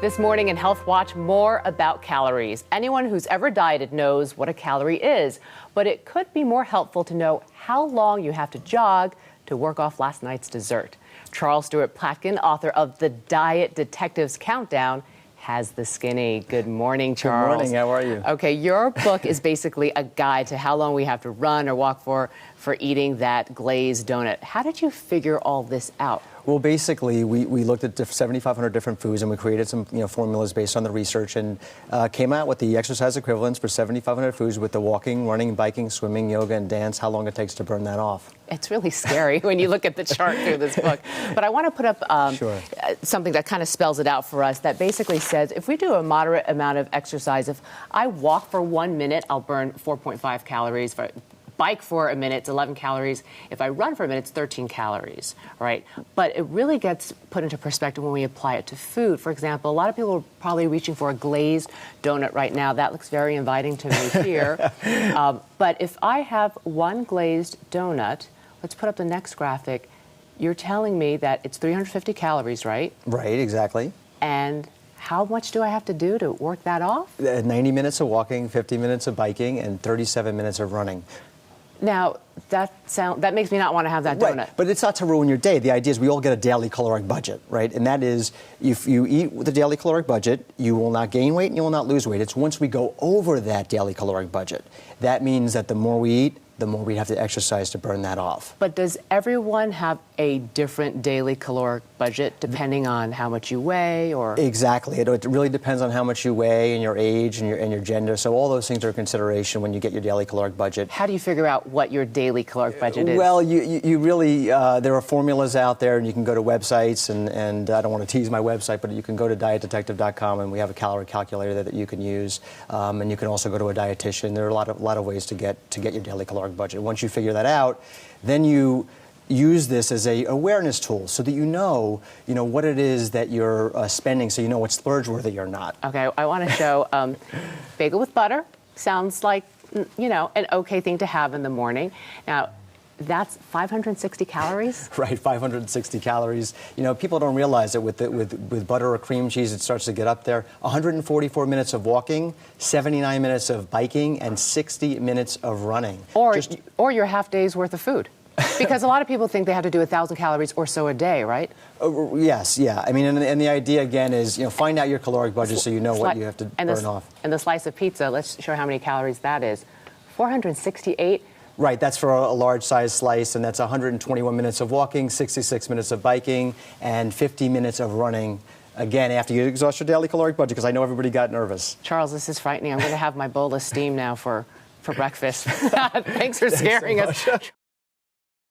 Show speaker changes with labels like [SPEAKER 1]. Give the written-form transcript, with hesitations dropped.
[SPEAKER 1] This morning in Health Watch, more about calories. Anyone who's ever dieted knows what a calorie is, but it could be more helpful to know how long you have to jog to work off last night's dessert. Charles Stuart Platkin, author of The Diet Detective's Countdown, has the skinny. Good morning, Charles.
[SPEAKER 2] Good morning. How are you?
[SPEAKER 1] Okay, your book is basically a guide to how long we have to run or walk for eating that glazed donut. How did you figure all this out?
[SPEAKER 2] Well, basically, we looked at 7,500 different foods, and we created some formulas based on the research, and came out with the exercise equivalents for 7,500 foods with the walking, running, biking, swimming, yoga, and dance, how long it takes to burn that off.
[SPEAKER 1] It's really scary when you look at the chart through this book. But I want to put up something that kind of spells it out for us, that basically says if we do a moderate amount of exercise, if I walk for 1 minute, I'll burn 4.5 calories. If I bike for a minute, it's 11 calories. If I run for a minute, it's 13 calories, right? But it really gets put into perspective when we apply it to food. For example, a lot of people are probably reaching for a glazed donut right now. That looks very inviting to me here. But if I have one glazed donut, let's put up the next graphic. You're telling me that it's 350 calories, right?
[SPEAKER 2] Right, exactly.
[SPEAKER 1] And how much do I have to do to work that off?
[SPEAKER 2] 90 minutes of walking, 50 minutes of biking, and 37 minutes of running.
[SPEAKER 1] Now, that makes me not want to have that donut.
[SPEAKER 2] Right, but it's not to ruin your day. The idea is we all get a daily caloric budget, right? And that is, if you eat with a daily caloric budget, you will not gain weight and you will not lose weight. It's once we go over that daily caloric budget. That means that the more we eat, the more we have to exercise to burn that off.
[SPEAKER 1] But does everyone have a different daily caloric budget depending on how much you weigh, or?
[SPEAKER 2] Exactly. It really depends on how much you weigh and your age and your gender. So all those things are a consideration when you get your daily caloric budget.
[SPEAKER 1] How do you figure out what your daily caloric budget is?
[SPEAKER 2] Well, you really, there are formulas out there, and you can go to websites, and I don't want to tease my website, but you can go to dietdetective.com, and we have a calorie calculator that you can use, and you can also go to a dietitian. There are a lot of ways to get your daily caloric budget. Once you figure that out, then you use this as a awareness tool so that you know what it is that you're spending, so you know what's splurge-worthy or not.
[SPEAKER 1] Okay, I want to show bagel with butter. Sounds like, an okay thing to have in the morning. Now, that's 560 calories?
[SPEAKER 2] Right, 560 calories. People don't realize that with butter or cream cheese, it starts to get up there. 144 minutes of walking, 79 minutes of biking, and 60 minutes of running.
[SPEAKER 1] Or your half day's worth of food. Because a lot of people think they have to do 1,000 calories or so a day, right?
[SPEAKER 2] Yes, yeah. I mean, and the idea, again, is, find out your caloric budget so you know what you have to burn off.
[SPEAKER 1] And the slice of pizza, let's show how many calories that is. 468.
[SPEAKER 2] Right, that's for a large size slice, and that's 121 minutes of walking, 66 minutes of biking, and 50 minutes of running. Again, after you exhaust your daily caloric budget, because I know everybody got nervous.
[SPEAKER 1] Charles, this is frightening. I'm going to have my bowl of steam now for breakfast. Thanks for scaring us.